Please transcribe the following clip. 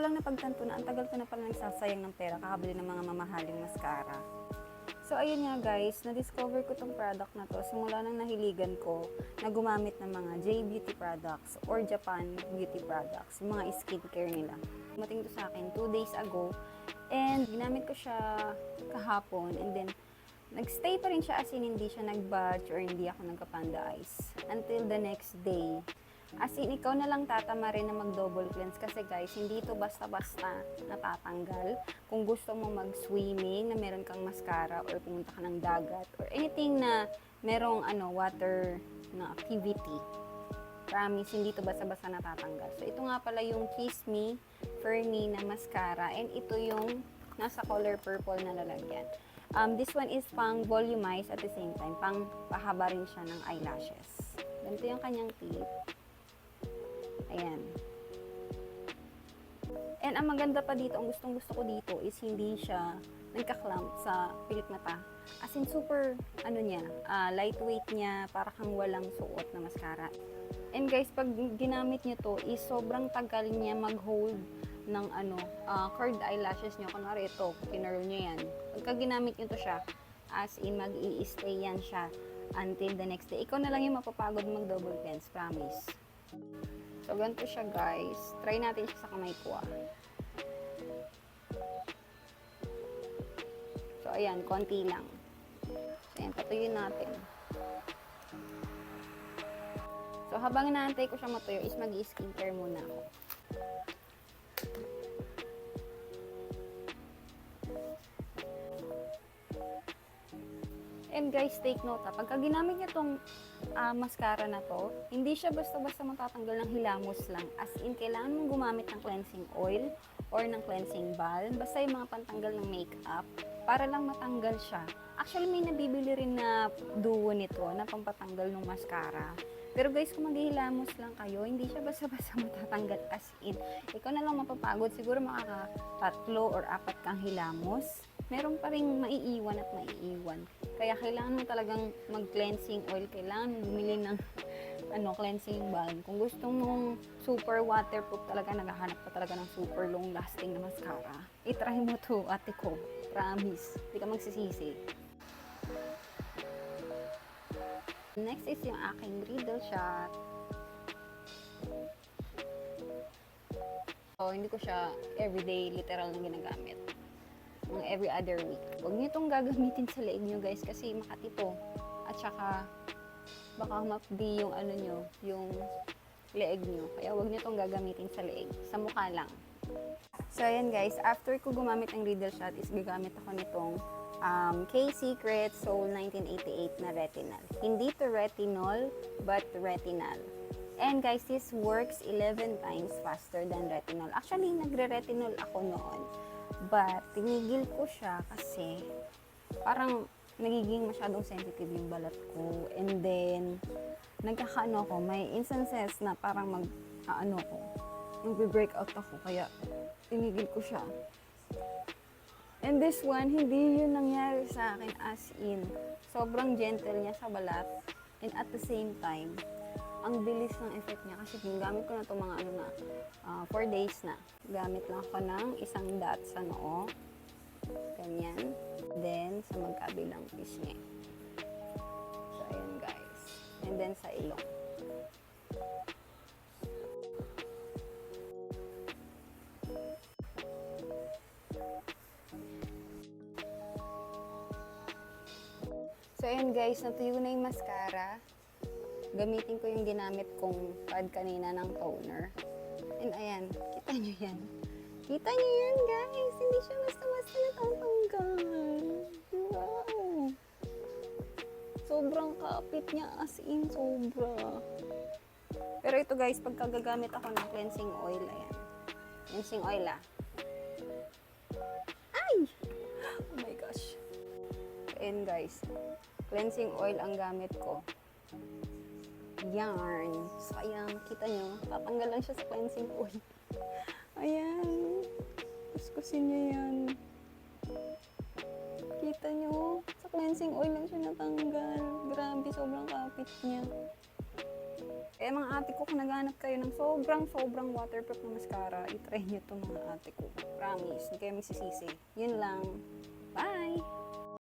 lang napagtanto na ang tagal ko na pala nagsasayang ng pera kakabili ng mga mamahaling mascara. So, ayun nga guys, na-discover ko tong product na to simula nang nahiligan ko na gumamit ng mga J-Beauty products or Japan Beauty products, yung mga skincare nila. Dumating to sa akin 2 days ago and ginamit ko siya kahapon and then nagstay pa rin siya as in hindi siya nag-batch or hindi ako nagka-panda eyes until the next day. As in, ikaw na lang tatama rin na mag-double cleanse kasi guys, hindi ito basta-basta natatanggal. Kung gusto mo mag-swimming, na meron kang mascara or pumunta ka ng dagat or anything na merong water na activity, promise, hindi ito basta-basta natatanggal. So, ito nga pala yung Kiss Me Fernie na mascara and ito yung nasa color purple na lalagyan. This one is pang volumize at the same time, pang pahaba rin siya ng eyelashes. Ganito yung kanyang tip. Ayan. And ang maganda pa dito, ang gustong-gusto ko dito is hindi siya nagka-clump sa pilik mata. As in, super, lightweight niya, para kang walang suot na mascara. And guys, pag ginamit niyo to, is sobrang tagal niya mag-hold ng curved eyelashes niyo. Kunwari ito, kinurl niyo yan. Pagka ginamit niyo to siya, as in, mag-i-stay yan siya until the next day. Ikaw na lang yung mapapagod mag-double cleanse, promise. So, ganito siya guys. Try natin siya sa kamay ko. So, ayan, konti lang. So, ayan, patuyuin natin. So, habang inaantay ko siya matuyo is mag-i-skincare muna ako. And guys, take note pagka ginamit niyo tong mascara na to, hindi siya basta-basta matatanggal ng hilamos lang. As in, kailangan mong gumamit ng cleansing oil or ng cleansing balm, basta yung mga pantanggal ng makeup, para lang matanggal siya. Actually, may nabibili rin na duo nito na pampatanggal ng mascara. Pero guys, kung maghihilamos lang kayo, hindi siya basta-basta matatanggal as in. Ikaw na lang mapapagod, siguro makaka-3 or 4 kang hilamos. Meron pa rin maiiwan at maiiwan. Kaya kailangan mo talagang mag-cleansing oil, kailangan mo bumili ng cleansing balm. Kung gusto mong super waterproof talaga, naghahanap ka talaga ng super long lasting na mascara, itry mo to, ate ko. Promise, hindi ka magsisisi. Next is yung aking Riddle Shot. So, hindi ko siya everyday literal na ginagamit. Mga every other week. Huwag niyo itong gagamitin sa leeg niyo guys kasi makati to. At saka baka mapdi yung yung leeg niyo. Kaya huwag niyo itong gagamitin sa leeg. Sa mukha lang. So ayan guys, after ko gumamit ng Riddle Shot is gagamit ako nitong K-Secret Soul 1988 na retinol. Hindi to retinol, but retinol. And guys, this works 11 times faster than retinol. Actually, nagre-retinol ako noon. But, tinigil ko siya kasi parang nagiging masyadong sensitive yung balat ko. And then, nagkakaano ko, may instances na parang nag-breakout ako. Kaya, tinigil ko siya. And this one, hindi yun nangyari sa akin as in. Sobrang gentle niya sa balat. And at the same time, ang bilis ng effect niya kasi gamit ko na itong mga 4 days na. Gamit lang ako ng isang dot sa noo. Ganyan. Then, sa magkabilang pisngi. So, ayan guys. And then, sa ilong. So, ayan guys. Natuyo na yung mascara. Gamitin ko yung ginamit kong pad kanina ng toner. And ayan, kita nyo yan. Kita nyo yan guys! Hindi siya basta-basta natatanggal. Wow! Sobrang kapit niya as in, sobra. Pero ito guys, pagka gagamit ako ng cleansing oil, ayan. Cleansing oil Ay! Oh my gosh. Ayan guys, cleansing oil ang gamit ko. Yarn. So, ayan, kita nyo, tatanggal lang siya sa cleansing oil. Ayan. Kuskusin nyo yan. Kita nyo, sa cleansing oil lang siya natanggal. Grabe, sobrang kapit niya. Kaya mga ate ko, kung naghanap kayo ng sobrang waterproof na mascara, i-try nyo itong mga ate ko. Promise, hindi kayo magsisisi. Yun lang. Bye!